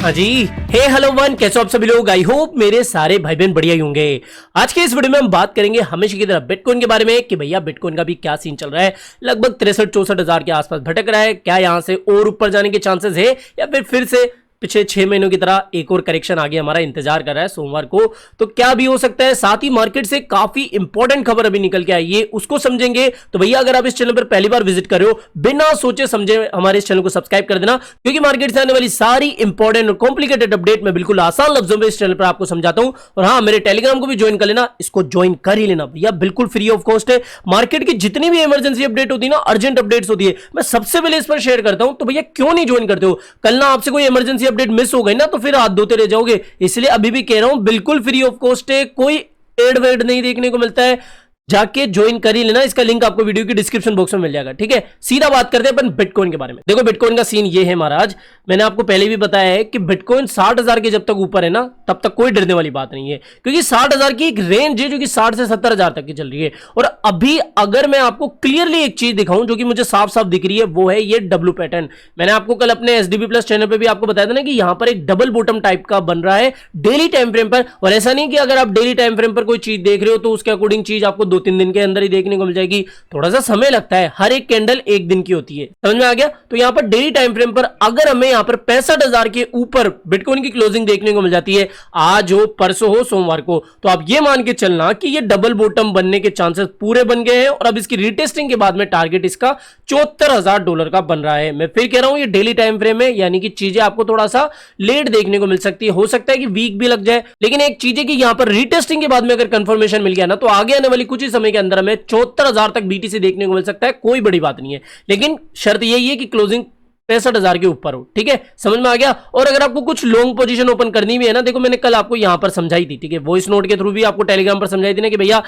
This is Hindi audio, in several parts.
हाँ जी, हे हेलो वन, कैसे हो आप सभी लोग। आई होप मेरे सारे भाई बहन बढ़िया ही होंगे। आज के इस वीडियो में हम बात करेंगे हमेशा की तरह बिटकॉइन के बारे में कि भैया बिटकॉइन का भी क्या सीन चल रहा है। लगभग 63-64 हजार के आसपास भटक रहा है। क्या यहाँ से और ऊपर जाने के चांसेस है या फिर से पिछले 6 महीनों की तरह एक और करेक्शन आगे हमारा इंतजार कर रहा है सोमवार को, तो क्या भी हो सकता है। साथ ही मार्केट से काफी इंपॉर्टेंट खबर अभी निकल के आई है, उसको समझेंगे। तो भैया अगर आप इस चैनल पर पहली बार विजिट कर रहे हो, बिना सोचे समझे हमारे इस चैनल को सब्सक्राइब कर देना, क्योंकि मार्केट से आने वाली सारी इंपॉर्टेंट और कॉम्प्लिकेटेड अपडेट मैं बिल्कुल आसान लफ्जों में इस चैनल पर आपको समझाता हूं। और हाँ, मेरे टेलीग्राम को भी ज्वाइन कर लेना, इसको ज्वाइन कर ही लेना भैया, बिल्कुल फ्री ऑफ कॉस्ट है। मार्केट की जितनी भी इमरजेंसी अपडेट होती है ना, अर्जेंट अपडेट्स होती है, मैं सबसे पहले इस पर शेयर करता हूं। तो भैया क्यों नहीं ज्वाइन करते हो। कल ना आपसे कोई इमरजेंसी अपडेट मिस हो गई ना, तो फिर हाथ धोते रह जाओगे। इसलिए अभी भी कह रहा हूं, बिल्कुल फ्री ऑफ कॉस्ट है, कोई एड वेड नहीं देखने को मिलता है। जाके ज्वाइन कर ही लेना, इसका लिंक आपको वीडियो की डिस्क्रिप्शन बॉक्स में मिल जाएगा। ठीक है, सीधा बात करते हैं अपन बिटकॉइन के बारे में। देखो बिटकॉइन का सीन ये है महाराज, मैंने आपको पहले भी बताया है कि बिटकॉइन 60,000 के जब तक ऊपर है ना, तब तक कोई डरने वाली बात नहीं है, क्योंकि 60,000 की एक रेंज है जो कि 60 से 70,000 तक की चल रही है। और अभी अगर मैं आपको क्लियरली एक चीज दिखाऊं जो कि मुझे साफ साफ दिख रही है, वो है ये डब्ल्यू पैटर्न। मैंने आपको कल अपने एसडीबी प्लस चैनल पर भी आपको बताया था ना कि यहां पर एक डबल बॉटम टाइप का बन रहा है डेली टाइम फ्रेम पर। और ऐसा नहीं कि अगर आप डेली टाइम फ्रेम पर कोई चीज देख रहे हो तो उसके अकॉर्डिंग चीज आपको 2-3 दिन के अंदर ही देखने को मिल जाएगी। थोड़ा सा समय लगता है, हर एक कैंडल एक दिन की होती है, समझ में आ गया। तो यहां पर डेली टाइम फ्रेम पर अगर हमें यहां पर 65,000 के ऊपर बिटकॉइन की क्लोजिंग देखने को मिल जाती है, आज हो परसों हो सोमवार को, तो आप ये मान के चलना कि ये डबल बॉटम बनने के चांसेस पूरे बन गए हैं। और अब इसकी रीटेस्टिंग के बाद में टारगेट इसका $74,000 का बन रहा है। मैं फिर कह रहा हूं ये डेली टाइम फ्रेम है, यानी कि चीजें आपको थोड़ा सा लेट देखने को मिल सकती है। हो सकता है कि वीक भी लग जाए, लेकिन एक चीज है कि यहां पर रीटेस्टिंग के बाद में अगर कंफर्मेशन मिल गया ना, तो आगे आने वाली कुछ ही समय के अंदर हमें 74,000 तक बीटीसी देखने को मिल सकता है। कोई बड़ी बात नहीं है, लेकिन शर्त यही है कि क्लोजिंग 65,000 के ऊपर हो। ठीक है, समझ में आ गया। और अगर आपको कुछ लॉन्ग पोजीशन ओपन करनी भी है ना, देखो मैंने कल आपको यहां पर समझाई थी, ठीक है, वॉइस नोट के थ्रू भी आपको टेलीग्राम पर समझाई थी ना कि भैया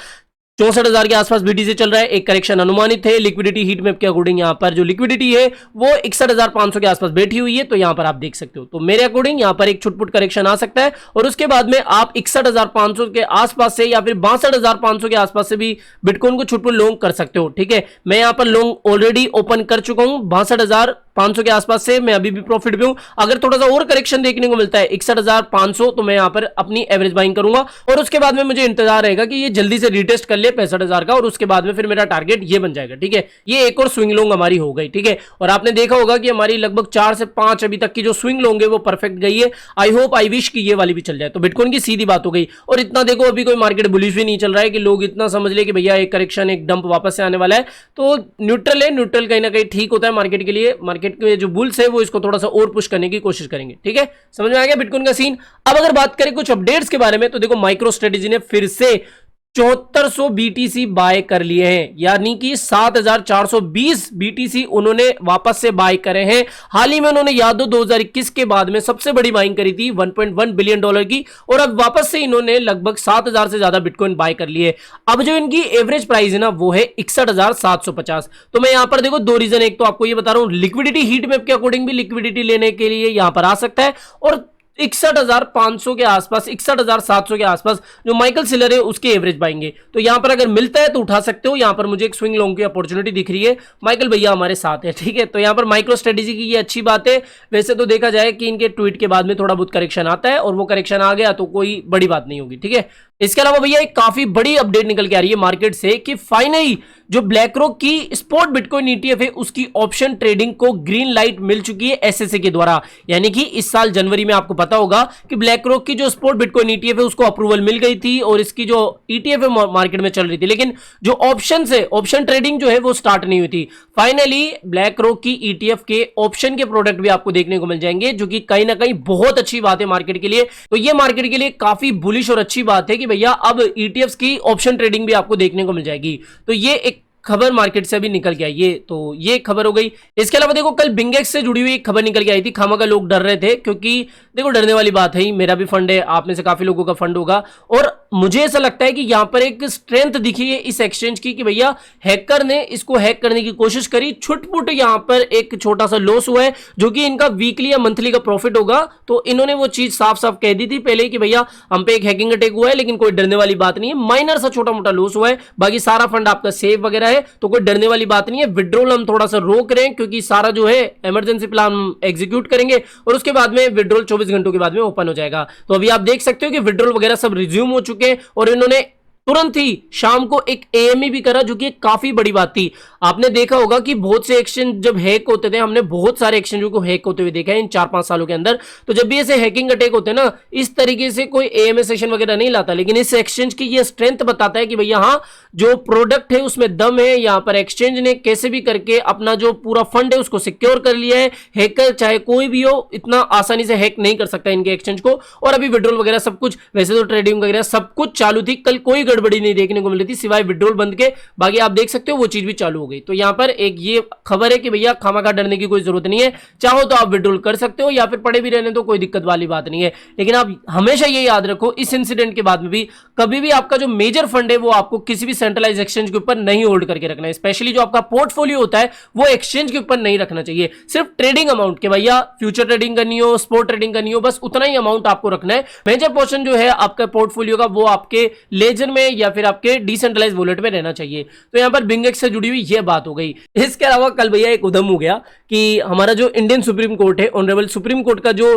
64,000 के आसपास बीटीसी चल रहा है, एक करेक्शन अनुमानित है। लिक्विडिटी हीट मैप के अकॉर्डिंग यहां पर जो लिक्विडिटी है वो 61,500 के आसपास बैठी हुई है, तो यहां पर आप देख सकते हो। तो मेरे अकॉर्डिंग यहां पर एक छुटपुट करेक्शन आ सकता है और उसके बाद में आप 61,500 के आसपास से या फिर 62,500 के आसपास से भी बिटकॉइन को छुटपुट लॉन्ग कर सकते हो। ठीक है, मैं यहां पर लॉन्ग ऑलरेडी ओपन कर चुका हूं 62,500 के आसपास से, मैं अभी भी प्रॉफिट पे हूं। अगर थोड़ा सा और करेक्शन देखने को मिलता है 61,500, तो मैं यहां पर अपनी एवरेज बाइंग करूंगा और उसके बाद में मुझे इंतजार रहेगा कि ये जल्दी से रिटेस्ट कर ले 65,000 का, और उसके बाद में फिर मेरा टारगेट ये बन जाएगा। ठीक है, ये एक और स्विंग लॉन्ग हमारी हो गई। ठीक है, और आपने देखा होगा कि हमारी लगभग 4 से 5 अभी तक की जो स्विंग लॉन्ग है वो परफेक्ट गई है। आई होप आई विश की ये वाली भी चल जाए, तो बिटकॉइन की सीधी बात हो गई। और इतना देखो अभी कोई मार्केट बुलिश भी नहीं चल रहा है कि लोग इतना समझ ले कि भैया एक करेक्शन एक डंप वापस से आने वाला है। तो न्यूट्रल है, न्यूट्रल कहीं ना कहीं ठीक होता है मार्केट के लिए। मार्केट के जो बुल्स है वो इसको थोड़ा सा और पुश करने की कोशिश करेंगे। ठीक है, समझ में आ गया बिटकॉइन का सीन। अब अगर बात करें कुछ अपडेट्स के बारे में, तो देखो माइक्रो स्ट्रेटेजी ने फिर से 7400 बीटीसी बाय कर लिए हैं, यानी कि 7,420 बीटीसी उन्होंने वापस से बाय करे हैं। हाल ही में उन्होंने याद हो 2021 के बाद में सबसे बड़ी बाइंग करी थी $1.1 बिलियन की, और अब वापस से इन्होंने लगभग 7,000 से ज्यादा बिटकॉइन बाय कर लिए। अब जो इनकी एवरेज प्राइस है ना, वो है 61,750। तो मैं यहां पर देखो दो रीजन, एक तो आपको ये बता रहा हूं लिक्विडिटी हीट मैप के अकॉर्डिंग भी लिक्विडिटी लेने के लिए यहां पर आ सकता है, और 61,500 के आसपास 61,700 के आसपास जो माइकल सिलर है उसके एवरेज पाएंगे। तो यहां पर अगर मिलता है तो उठा सकते हो। यहां पर मुझे एक स्विंग लॉन्ग की अपॉर्चुनिटी दिख रही है, माइकल भैया हमारे साथ है। ठीक है, तो यहां पर माइक्रो स्ट्रेटेजी की ये अच्छी बात है। वैसे तो देखा जाए कि इनके ट्वीट के बाद में थोड़ा बहुत करेक्शन आता है, और वो करेक्शन आ गया तो कोई बड़ी बात नहीं होगी। ठीक है, इसके अलावा भैया एक काफी बड़ी अपडेट निकल के आ रही है मार्केट से कि फाइनली जो ब्लैक रॉक की स्पॉट बिटकॉइन ईटीएफ है उसकी ऑप्शन ट्रेडिंग को ग्रीन लाइट मिल चुकी है एसएसए के द्वारा। यानी कि इस साल जनवरी में आपको पता होगा कि ब्लैक रॉक की जो स्पॉट बिटकॉइन ईटीएफ है उसको अप्रूवल मिल गई थी, और इसकी जो ईटीएफ है मार्केट में चल रही थी, लेकिन जो ऑप्शन है, ऑप्शन ट्रेडिंग जो है वो स्टार्ट नहीं हुई थी। फाइनली ब्लैक रॉक की ईटीएफ के ऑप्शन के प्रोडक्ट भी आपको देखने को मिल जाएंगे, जो कि कहीं ना कहीं बहुत अच्छी बात है मार्केट के लिए। तो ये मार्केट के लिए काफी बुलिश और अच्छी बात है कि भैया अब ईटीएफ्स की ऑप्शन ट्रेडिंग भी आपको देखने को मिल जाएगी। तो ये एक खबर मार्केट से अभी निकल के आई है, तो ये खबर हो गई। इसके अलावा देखो कल बिंगेक्स से जुड़ी हुई एक खबर निकल के आई थी। खामा का लोग डर रहे थे, क्योंकि देखो डरने वाली बात है ही, मेरा भी फंड है, आप में से काफी लोगों का फंड होगा, और मुझे ऐसा लगता है कि यहां पर एक स्ट्रेंथ दिखी है इस एक्सचेंज की कि भैया हैकर ने इसको हैक करने की कोशिश करी, छुटपुट यहां पर एक छोटा सा लॉस हुआ है जो कि इनका वीकली या मंथली का प्रॉफिट होगा। तो इन्होंने वो चीज साफ साफ कह दी थी पहले कि भैया हम पे एक हैकिंग अटैक हुआ है, लेकिन कोई डरने वाली बात नहीं है, माइनर सा छोटा मोटा लॉस हुआ है, बाकी सारा फंड आपका सेफ वगैरह है, तो कोई डरने वाली बात नहीं है। विड्रॉल हम थोड़ा सा रोक रहे हैं क्योंकि सारा जो है इमरजेंसी प्लान एग्जीक्यूट करेंगे और उसके बाद में विड्रॉल 24 घंटों के बाद में ओपन हो जाएगा। तो अभी आप देख सकते हो कि विड्रॉल वगैरह सब रिज्यूम हो चुके हैं और इन्होंने तुरंत ही शाम को एक एएमई भी करा जो कि काफी बड़ी बात थी। आपने देखा होगा कि बहुत से एक्सचेंज जब हैक होते थे, हमने बहुत सारे एक्सचेंजों को हैक होते हुए देखा है इन 4-5 सालों के अंदर। तो जब भी ऐसे हैकिंग अटैक होते हैं ना, इस तरीके से कोई एएमए सेशन वगैरह नहीं लाता, लेकिन इस एक्सचेंज की ये स्ट्रेंथ बताता है कि भैया हाँ, जो प्रोडक्ट है उसमें दम है। यहां पर एक्सचेंज ने कैसे भी करके अपना जो पूरा फंड है उसको सिक्योर कर लिया है। हैकर चाहे कोई भी हो इतना आसानी से हैक नहीं कर सकता इनके एक्सचेंज को। और अभी विड्रॉल वगैरह सब कुछ, वैसे तो ट्रेडिंग वगैरह सब कुछ चालू थी, कल कोई गड़बड़ी नहीं देखने को मिली थी सिवाय विड्रॉल बंद के, बाकी आप देख सकते हो वो चीज भी चालू हो गई। तो यहां पर एक ये खबर है कि भैया खामखा डरने की कोई जरूरत नहीं है, चाहो तो आप विड्रॉल कर सकते हो या फिर पड़े भी रहने तो कोई दिक्कत वाली बात नहीं है। लेकिन आप हमेशा ये याद रखो इस इंसिडेंट के बाद में भी कभी भी आपका जो मेजर फंड है वो आपको किसी भी सेंट्रलाइज एक्सचेंज के ऊपर नहीं होल्ड करके रखना है। स्पेशली जो आपका पोर्टफोलियो होता है वो एक्सचेंज के ऊपर नहीं रखना चाहिए। सिर्फ ट्रेडिंग अमाउंट के, भैया फ्यूचर ट्रेडिंग करनी हो, स्पॉट ट्रेडिंग करनी हो, बस उतना ही अमाउंट आपको रखना है। मेजर पोर्शन जो है आपका पोर्टफोलियो का वो आपके लेजर में या फिर आपके डिसेंट्रलाइज वॉलेट में रहना चाहिए। तो यहां पर बिंगेक्स से जुड़ी हुई ये बात हो गई। इसके अलावा कल भैया एक उधम हो गया कि हमारा जो इंडियन सुप्रीम कोर्ट है, ऑनरेबल सुप्रीम कोर्ट का जो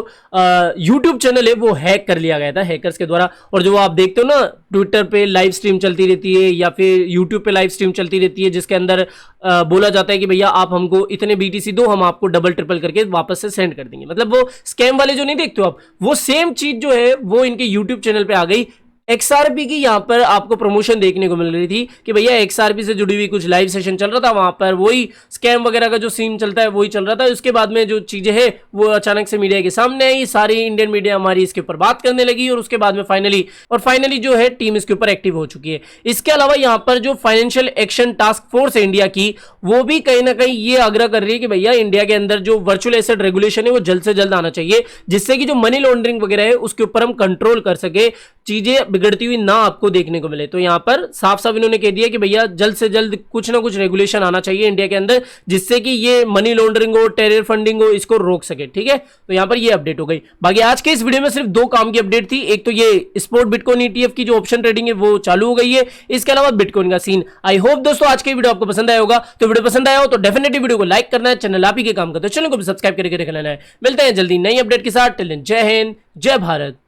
यूट्यूब चैनल है वो हैक कर लिया गया था हैकर्स के द्वारा। और जो आप देखते हो ना ट्विटर पे लाइव स्ट्रीम चलती रहती है या फिर यूट्यूब पे लाइव स्ट्रीम चलती रहती है जिसके अंदर बोला जाता है कि भैया आप हमको इतने बीटीसी दो, हम आपको डबल ट्रिपल करके वापस से सेंड कर देंगे। मतलब वो स्कैम वाले जो नहीं देखते हो आप, वो सेम चीज जो है वो इनके यूट्यूब चैनल पे आ गई। XRP की यहां पर आपको प्रमोशन देखने को मिल रही थी कि भैया XRP से जुड़ी हुई कुछ लाइव सेशन चल रहा था, वहां पर वही स्कैम वगैरह का जो सीन चलता है वही चल रहा था। उसके बाद में जो चीजें हैं वो अचानक से मीडिया के सामने आई, सारी इंडियन मीडिया हमारी इसके ऊपर बात करने लगी और उसके बाद में फाइनली जो है टीम इसके ऊपर एक्टिव हो चुकी है। इसके अलावा यहां पर जो फाइनेंशियल एक्शन टास्क फोर्स है इंडिया की, वो भी कहीं ना कहीं ये आग्रह कर रही है कि भैया इंडिया के अंदर जो वर्चुअल एसेट रेगुलेशन है वो जल्द से जल्द आना चाहिए, जिससे कि जो मनी लॉन्ड्रिंग वगैरह है उसके ऊपर हम कंट्रोल कर सके, चीजें बिगड़ती हुई ना आपको देखने को मिले। तो यहां पर साफ साफ इन्होंने कह दिया कि भैया जल्द से जल्द कुछ ना कुछ रेगुलेशन आना चाहिए इंडिया के अंदर, जिससे कि ये मनी लॉन्ड्रिंग हो, टेरर फंडिंग हो, इसको रोक सके। ठीक है, तो यहां पर ये अपडेट हो गई। बाकी आज के इस वीडियो में सिर्फ 2 काम की अपडेट थी। एक तो ये स्पॉट बिटकॉइन ETF की जो ऑप्शन ट्रेडिंग है वो चालू हो गई है, इसके अलावा बिटकॉइन का सीन। आई होप दोस्तों आज के वीडियो आपको पसंद आया होगा। तो वीडियो पसंद आया हो तो डेफिनेटली वीडियो को लाइक करना है, चैनल आप ही के काम का तो चैनल को भी सब्सक्राइब करके रख लेना है। मिलते हैं जल्दी नई अपडेट के साथ। टिल देन जय हिंद, जय भारत।